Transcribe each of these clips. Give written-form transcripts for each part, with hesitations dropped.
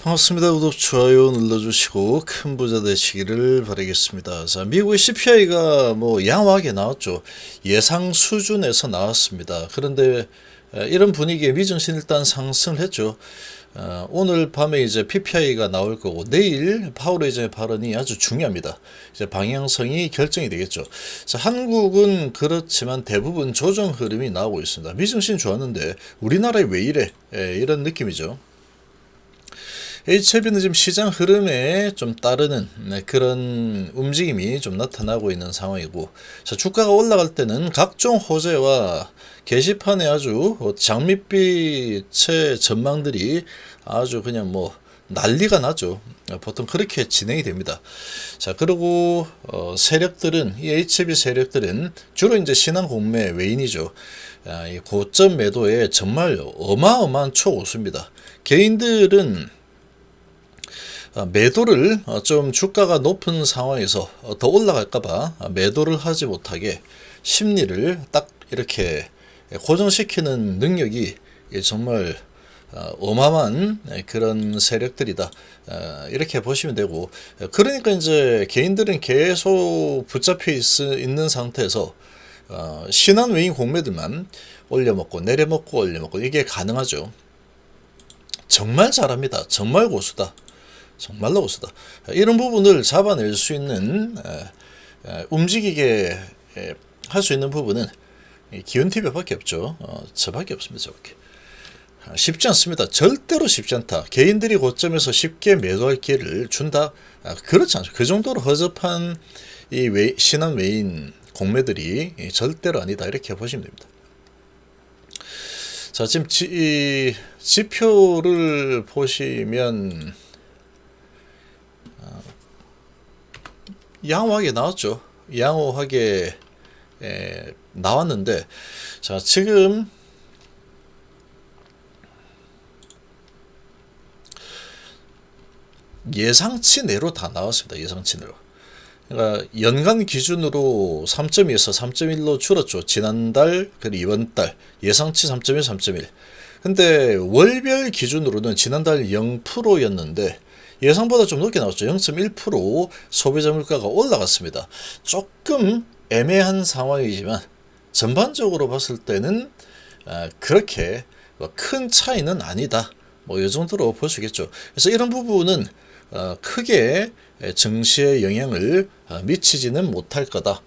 반갑습니다. 구독, 좋아요 눌러주시고 큰 부자 되시기를 바라겠습니다. 자, 미국의 CPI가 뭐 양호하게 나왔죠. 예상 수준에서 나왔습니다. 그런데 이런 분위기에 미증시 일단 상승을 했죠. 오늘 밤에 이제 PPI가 나올 거고 내일 파월 의장의 발언이 아주 중요합니다. 이제 방향성이 결정이 되겠죠. 자, 한국은 그렇지만 대부분 조정 흐름이 나오고 있습니다. 미증시는 좋았는데 우리나라에 왜 이래? 이런 느낌이죠. HLB는 지금 시장 흐름에 좀 따르는 그런 움직임이 좀 나타나고 있는 상황이고, 자, 주가가 올라갈 때는 각종 호재와 게시판에 아주 장밋빛의 전망들이 아주 그냥 뭐 난리가 나죠. 보통 그렇게 진행이 됩니다. 자, 그리고 세력들은, 이 HLB 세력들은 주로 이제 신한 공매 외인이죠. 이 고점 매도에 정말 어마어마한 초고수입니다. 개인들은 매도를 좀 주가가 높은 상황에서 더 올라갈까봐 매도를 하지 못하게 심리를 딱 이렇게 고정시키는 능력이 정말 어마어마한 그런 세력들이다, 이렇게 보시면 되고, 그러니까 이제 개인들은 계속 붙잡혀 있는 상태에서 신한 외인 공매들만 올려먹고 내려먹고 올려먹고 이게 가능하죠. 정말 잘합니다. 정말 고수다. 정말로 고수다. 이런 부분을 잡아낼 수 있는, 움직이게 할 수 있는 부분은 기온TV밖에 없죠. 저밖에 없습니다. 저밖에. 쉽지 않습니다. 절대로 쉽지 않다. 개인들이 고점에서 쉽게 매도할 기회를 준다? 그렇지 않죠. 그 정도로 허접한 이 신한 외인 공매들이 절대로 아니다, 이렇게 보시면 됩니다. 자, 지금 지표를 보시면 양호하게 나왔죠. 양호하게 나왔는데, 자, 지금 예상치 내로 다 나왔습니다. 예상치 내로. 그러니까 연간 기준으로 3.2에서 3.1로 줄었죠. 지난달 그리고 이번 달 예상치 3.1, 3.1. 근데 월별 기준으로는 지난달 0%였는데 예상보다 좀 높게 나왔죠. 0.1% 소비자 물가가 올라갔습니다. 조금 애매한 상황이지만 전반적으로 봤을 때는 그렇게 큰 차이는 아니다, 뭐 이 정도로 볼 수 있겠죠. 그래서 이런 부분은 크게 증시에 영향을 미치지는 못할 거다.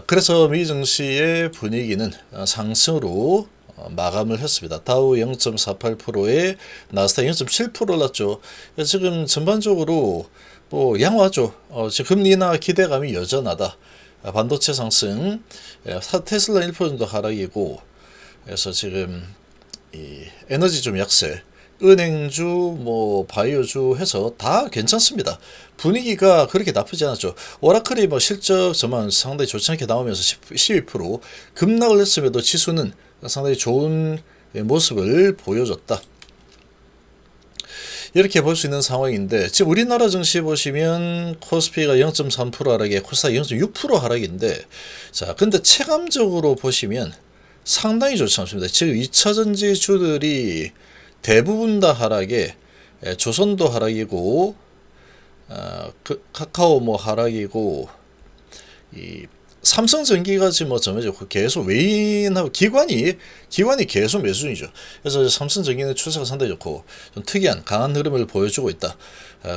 그래서 미 증시의 분위기는 상승으로 마감을 했습니다. 다우 0.48%에 나스닥 0.7% 올랐죠. 지금 전반적으로 뭐 양호하죠. 지금 금리나 기대감이 여전하다. 반도체 상승, 테슬라 1% 정도 하락이고, 그래서 지금 이 에너지 좀 약세, 은행주, 뭐 바이오주 해서 다 괜찮습니다. 분위기가 그렇게 나쁘지 않았죠. 오라클이 뭐 실적 전망 상당히 좋지 않게 나오면서 12% 급락을 했음에도 지수는 상당히 좋은 모습을 보여줬다, 이렇게 볼 수 있는 상황인데, 지금 우리나라 증시 보시면 코스피가 0.3% 하락에 코스닥 0.6% 하락인데, 자, 근데 체감적으로 보시면 상당히 좋지 않습니다. 지금 2차전지주들이 대부분 다 하락에, 조선도 하락이고, 카카오 뭐 하락이고, 이 삼성전기가 지금 뭐 점해졌고 계속 외인하고 기관이 계속 매수이죠. 그래서 삼성전기는 추세가 상당히 좋고 좀 특이한 강한 흐름을 보여주고 있다.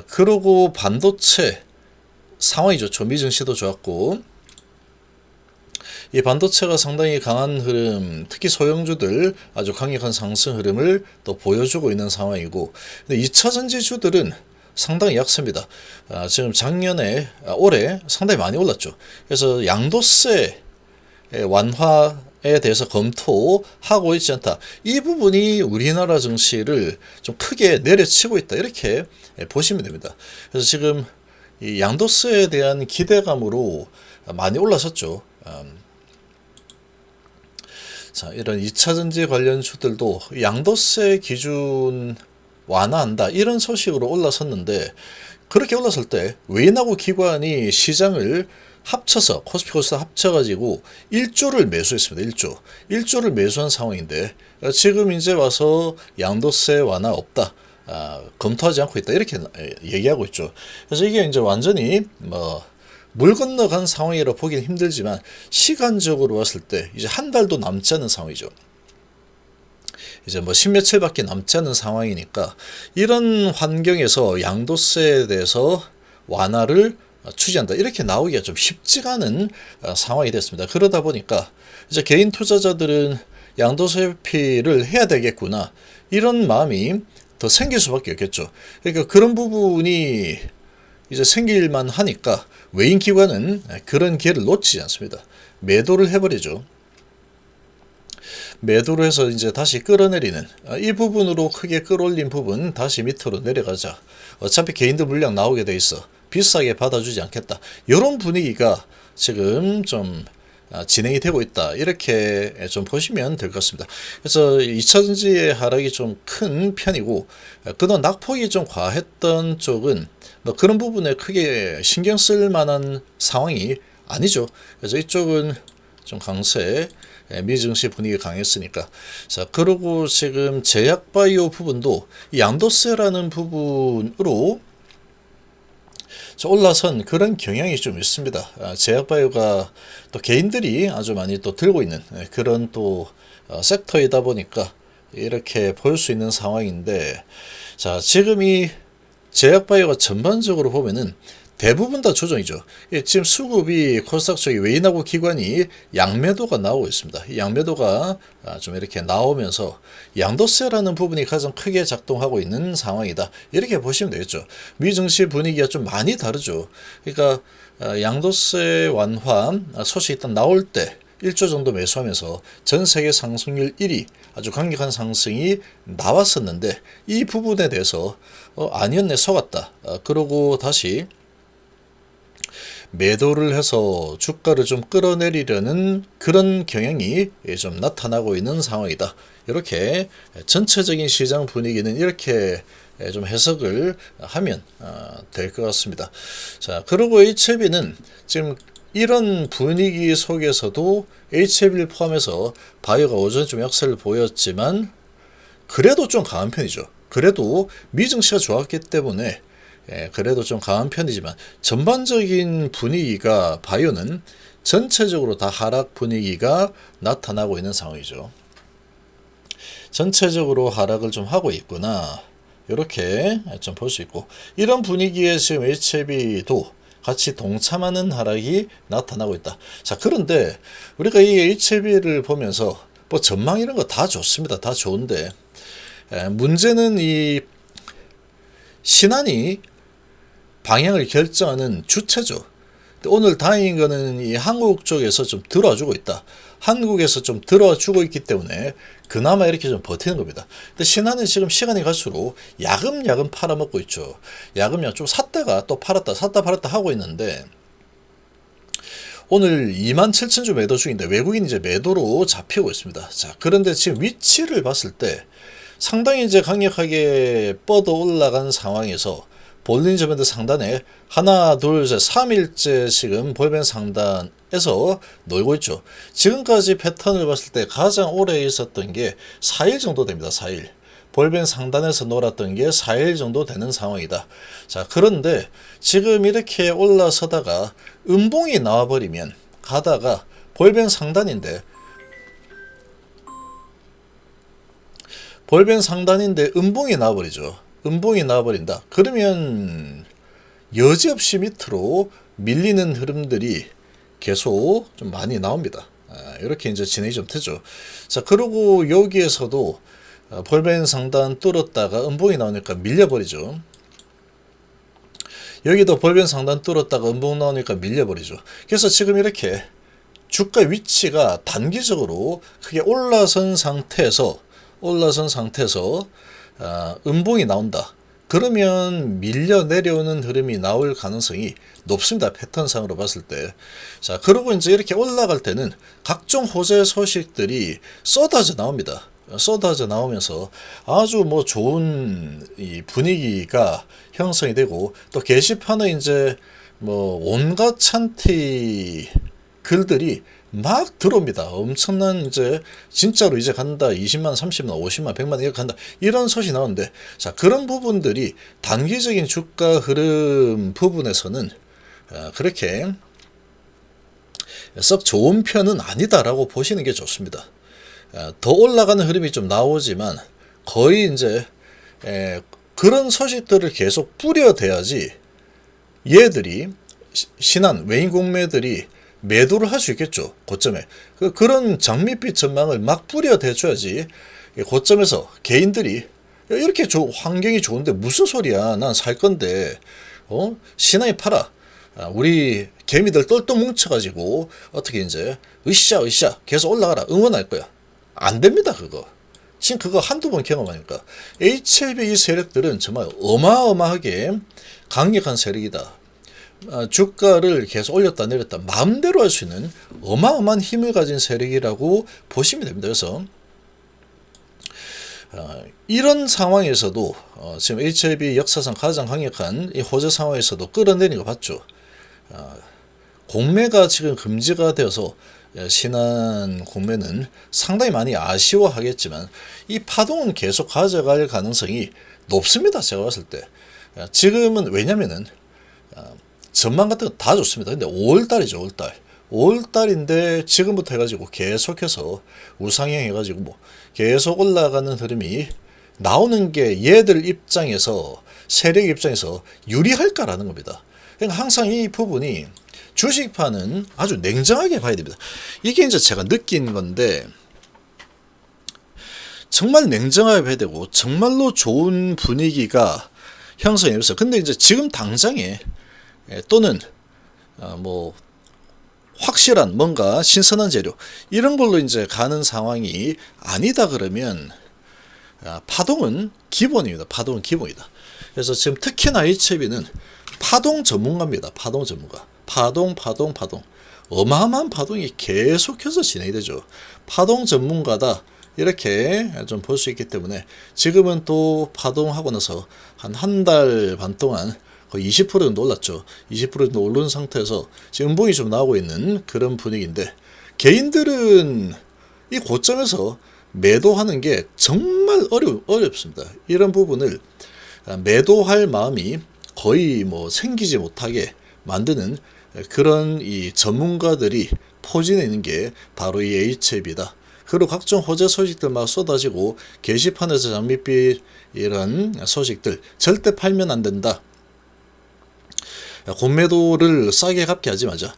그러고 반도체 상황이 좋죠. 미증시도 좋았고, 이 반도체가 상당히 강한 흐름, 특히 소형주들 아주 강력한 상승 흐름을 또 보여주고 있는 상황이고, 근데 2차전지주들은 상당히 약세입니다. 지금 작년에, 올해 상당히 많이 올랐죠. 그래서 양도세 완화에 대해서 검토하고 있지 않다. 이 부분이 우리나라 증시를 좀 크게 내려치고 있다, 이렇게 보시면 됩니다. 그래서 지금 이 양도세에 대한 기대감으로 많이 올라섰죠. 자, 이런 2차전지 관련 주들도 양도세 기준 완화한다, 이런 소식으로 올라섰는데, 그렇게 올랐을 때 외인하고 기관이 시장을 합쳐서 코스피 코스닥 합쳐가지고 1조를 매수했습니다. 1조를 매수한 상황인데 지금 이제 와서 양도세 완화 없다. 검토하지 않고 있다. 이렇게 얘기하고 있죠. 그래서 이게 이제 완전히 물 건너간 상황이라 보기는 힘들지만 시간적으로 봤을 때 이제 한 달도 남지 않은 상황이죠. 이제 뭐 십몇일밖에 남지 않은 상황이니까 이런 환경에서 양도세에 대해서 완화를 추진한다. 이렇게 나오기가 좀 쉽지가 않은 상황이 됐습니다. 그러다 보니까 이제 개인 투자자들은 양도세 회피를 해야 되겠구나. 이런 마음이 더 생길 수밖에 없겠죠. 그러니까 그런 부분이 이제 생길만 하니까 외인 기관은 그런 기회를 놓치지 않습니다. 매도를 해버리죠. 매도를 해서 이제 다시 끌어내리는 이 부분으로 크게 끌어올린 부분 다시 밑으로 내려가자. 어차피 개인들 물량 나오게 돼 있어. 비싸게 받아주지 않겠다. 이런 분위기가 지금 좀 진행이 되고 있다. 이렇게 좀 보시면 될 것 같습니다. 그래서 2차전지의 하락이 좀 큰 편이고 그동안 낙폭이 좀 과했던 쪽은 뭐 그런 부분에 크게 신경 쓸 만한 상황이 아니죠. 그래서 이쪽은 좀 강세, 미증시 분위기 강했으니까. 자, 그리고 지금 제약바이오 부분도 양도세라는 부분으로 올라선 그런 경향이 좀 있습니다. 제약바이오가 또 개인들이 아주 많이 또 들고 있는 그런 또 섹터이다 보니까 이렇게 볼 수 있는 상황인데, 자, 지금 이 제약바이오가 전반적으로 보면은 대부분 다 조정이죠. 지금 수급이 코스닥 쪽에 외인하고 기관이 양매도가 나오고 있습니다. 이 양매도가 좀 이렇게 나오면서 양도세라는 부분이 가장 크게 작동하고 있는 상황이다. 이렇게 보시면 되겠죠. 미증시 분위기가 좀 많이 다르죠. 그러니까 양도세 완화 소식이 일단 나올 때 1조 정도 매수하면서 전 세계 상승률 1위 아주 강력한 상승이 나왔었는데 이 부분에 대해서 아니었네 속았다. 그러고 다시 매도를 해서 주가를 좀 끌어내리려는 그런 경향이 좀 나타나고 있는 상황이다. 이렇게 전체적인 시장 분위기는 이렇게 좀 해석을 하면 될 것 같습니다. 자, 그리고 HLB는 지금 이런 분위기 속에서도 HLB를 포함해서 바이오가 오전에 좀 약세를 보였지만 그래도 좀 강한 편이죠. 그래도 미증시가 좋았기 때문에 그래도 좀 강한 편이지만 전반적인 분위기가 바이오는 전체적으로 다 하락 분위기가 나타나고 있는 상황이죠. 전체적으로 하락을 좀 하고 있구나. 이렇게 좀 볼 수 있고 이런 분위기에 지금 HLB도 같이 동참하는 하락이 나타나고 있다. 자, 그런데 우리가 이 HLB를 보면서 뭐 전망 이런 거 다 좋습니다. 다 좋은데 문제는 이 신한이 방향을 결정하는 주체죠. 오늘 다행인 거는 이 한국 쪽에서 좀 들어와주고 있다. 한국에서 좀 들어와주고 있기 때문에 그나마 이렇게 좀 버티는 겁니다. 근데 신한은 지금 시간이 갈수록 야금야금 팔아먹고 있죠. 야금야금 좀 샀다가 또 팔았다, 샀다 팔았다 하고 있는데 오늘 27,000주 매도 중인데 외국인 이제 매도로 잡히고 있습니다. 자, 그런데 지금 위치를 봤을 때 상당히 이제 강력하게 뻗어 올라간 상황에서 볼린저 밴드 상단에 하나, 둘, 셋, 3일째 지금 볼벤 상단에서 놀고 있죠. 지금까지 패턴을 봤을 때 가장 오래 있었던 게 4일 정도 됩니다. 4일. 볼벤 상단에서 놀았던 게 4일 정도 되는 상황이다. 자, 그런데 지금 이렇게 올라서다가 음봉이 나와버리면 가다가 볼벤 상단인데 음봉이 나와버리죠. 음봉이 나와버린다. 그러면 여지없이 밑으로 밀리는 흐름들이 계속 좀 많이 나옵니다. 이렇게 이제 진행이 좀 되죠. 자, 그리고 여기에서도 볼벤 상단 뚫었다가 음봉이 나오니까 밀려버리죠. 여기도 볼벤 상단 뚫었다가 음봉 나오니까 밀려버리죠. 그래서 지금 이렇게 주가 위치가 단기적으로 크게 올라선 상태에서 음봉이 나온다. 그러면 밀려 내려오는 흐름이 나올 가능성이 높습니다. 패턴상으로 봤을 때. 자, 그리고 이제 이렇게 올라갈 때는 각종 호재 소식들이 쏟아져 나옵니다. 쏟아져 나오면서 아주 뭐 좋은 이 분위기가 형성이 되고 또 게시판에 이제 뭐 온갖 찬티 글들이 막 들어옵니다. 엄청난 이제 진짜로 이제 간다. 20만, 30만, 50만, 100만 이렇게 간다. 이런 소식이 나오는데 자, 그런 부분들이 단기적인 주가 흐름 부분에서는 그렇게 썩 좋은 편은 아니다라고 보시는 게 좋습니다. 더 올라가는 흐름이 좀 나오지만 거의 이제 그런 소식들을 계속 뿌려대야지 얘들이 신한 외인 공매들이 매도를 할 수 있겠죠. 고점에 그런 장밋빛 전망을 막 뿌려대줘야지 고점에서 개인들이 이렇게 환경이 좋은데 무슨 소리야, 난 살 건데 신한이 팔아, 우리 개미들 똘똘 뭉쳐가지고 어떻게 이제 으쌰 계속 올라가라 응원할 거야. 안 됩니다. 그거 지금 그거 한두 번 경험하니까. HLB 이 세력들은 정말 어마어마하게 강력한 세력이다. 주가를 계속 올렸다 내렸다 마음대로 할 수 있는 어마어마한 힘을 가진 세력이라고 보시면 됩니다. 그래서 이런 상황에서도 지금 HLB 역사상 가장 강력한 이 호재 상황에서도 끌어내리는 거 봤죠. 공매가 지금 금지가 되어서 신한 공매는 상당히 많이 아쉬워하겠지만 이 파동은 계속 가져갈 가능성이 높습니다. 제가 봤을 때. 지금은 왜냐면은 전망 같은 거 다 좋습니다. 근데 5월달이죠. 5월달. 5월달인데 지금부터 해가지고 계속해서 우상향 해가지고 뭐 계속 올라가는 흐름이 나오는 게 얘들 입장에서, 세력 입장에서 유리할까라는 겁니다. 그러니까 항상 이 부분이 주식파는 아주 냉정하게 봐야 됩니다. 이게 이제 제가 느낀 건데 정말 냉정하게 봐야 되고 정말로 좋은 분위기가 형성이 됐어요. 근데 이제 지금 당장에 또는 뭐 확실한 뭔가 신선한 재료 이런 걸로 이제 가는 상황이 아니다 그러면 파동은 기본입니다. 파동은 기본이다. 그래서 지금 특히나 HLB는 파동 전문가입니다. 파동 전문가. 파동. 어마어마한 파동이 계속해서 진행이 되죠. 파동 전문가다. 이렇게 좀 볼 수 있기 때문에 지금은 또 파동하고 나서 한 달 반 동안 거의 20% 정도 올랐죠. 20% 정도 오른 상태에서 지금 음봉이 좀 나오고 있는 그런 분위기인데 개인들은 이 고점에서 매도하는 게 정말 어렵습니다. 이런 부분을 매도할 마음이 거의 뭐 생기지 못하게 만드는 그런 이 전문가들이 포진해 있는 게 바로 이 HLB다. 그리고 각종 호재 소식들 막 쏟아지고 게시판에서 장밋빛 이런 소식들 절대 팔면 안 된다. 공매도를 싸게 갚게 하지 마자.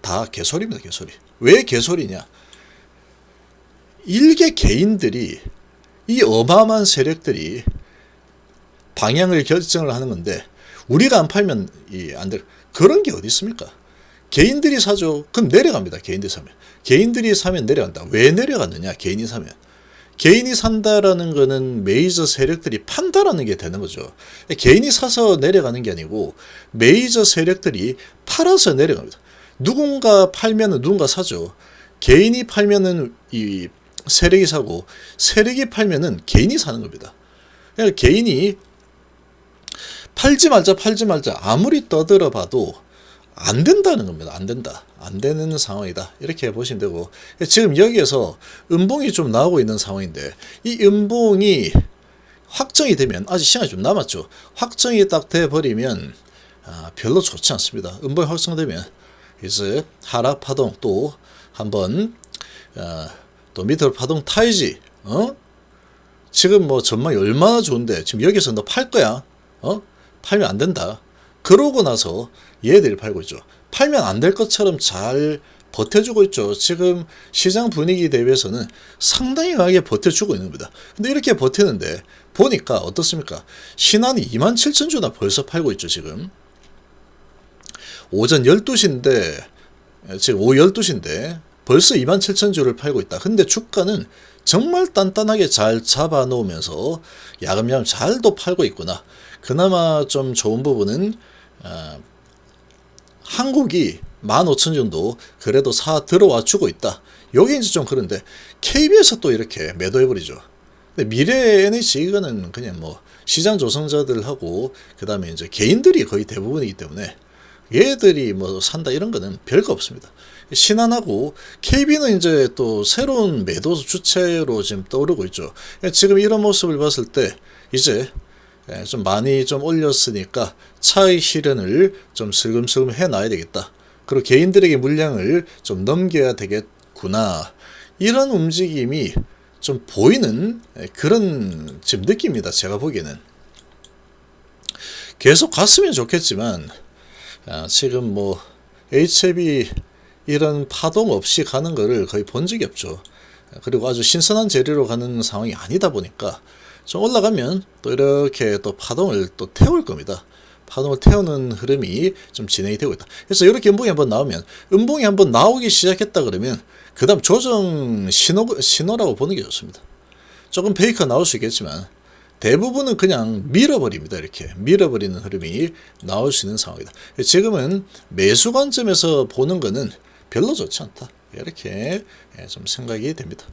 다 개소리입니다. 개소리. 왜 개소리냐? 일개 개인들이 이 어마어마한 세력들이 방향을 결정을 하는 건데 우리가 안 팔면 안 될 그런 게 어디 있습니까? 개인들이 사죠. 그럼 내려갑니다. 개인들이 사면. 개인들이 사면 내려간다. 왜 내려갔느냐? 개인이 사면. 개인이 산다라는 거는 메이저 세력들이 판다라는 게 되는 거죠. 개인이 사서 내려가는 게 아니고 메이저 세력들이 팔아서 내려갑니다. 누군가 팔면은 누군가 사죠. 개인이 팔면은 이 세력이 사고 세력이 팔면은 개인이 사는 겁니다. 그러니까 개인이 팔지 말자 아무리 떠들어 봐도 안 된다는 겁니다. 안 된다. 안 되는 상황이다. 이렇게 보시면 되고 지금 여기에서 음봉이 좀 나오고 있는 상황인데 이 음봉이 확정이 되면 아직 시간이 좀 남았죠. 확정이 딱 돼버리면 별로 좋지 않습니다. 음봉이 확정되면 이제 하락 파동 또 한번 또 밑으로 파동 타야지. 지금 뭐 전망이 얼마나 좋은데 지금 여기서 너 팔 거야? 팔면 안 된다. 그러고 나서 얘들이 팔고 있죠. 팔면 안 될 것처럼 잘 버텨주고 있죠. 지금 시장 분위기 대비해서는 상당히 강하게 버텨주고 있는 겁니다. 근데 이렇게 버티는데 보니까 어떻습니까? 신한이 27,000주나 벌써 팔고 있죠. 지금 오전 12시인데 지금 오후 12시인데 벌써 27,000주를 팔고 있다. 근데 주가는 정말 단단하게 잘 잡아놓으면서 야금야금 잘도 팔고 있구나. 그나마 좀 좋은 부분은 한국이 15,000 정도 그래도 사 들어와 주고 있다. 요게 이제 좀 그런데 KB에서 또 이렇게 매도해버리죠. 근데 미래 NH 이거는 그냥 뭐 시장 조성자들하고 그 다음에 이제 개인들이 거의 대부분이기 때문에 얘들이 뭐 산다 이런 거는 별거 없습니다. 신한하고 KB는 이제 또 새로운 매도 주체로 지금 떠오르고 있죠. 지금 이런 모습을 봤을 때 이제 좀 많이 좀 올렸으니까 차익 실현을 좀 슬금슬금 해놔야 되겠다. 그리고 개인들에게 물량을 좀 넘겨야 되겠구나. 이런 움직임이 좀 보이는 그런 지금 느낌입니다. 제가 보기에는. 계속 갔으면 좋겠지만 지금 뭐 HLB 이런 파동 없이 가는 거를 거의 본 적이 없죠. 그리고 아주 신선한 재료로 가는 상황이 아니다 보니까 좀 올라가면 또 이렇게 또 파동을 또 태울 겁니다. 파동을 태우는 흐름이 좀 진행이 되고 있다. 그래서 이렇게 음봉이 한번 나오면, 음봉이 한번 나오기 시작했다 그러면 그 다음 조정 신호라고 보는 게 좋습니다. 조금 페이크가 나올 수 있겠지만 대부분은 그냥 밀어버립니다. 이렇게 밀어버리는 흐름이 나올 수 있는 상황이다. 지금은 매수 관점에서 보는 거는 별로 좋지 않다. 이렇게 좀 생각이 됩니다.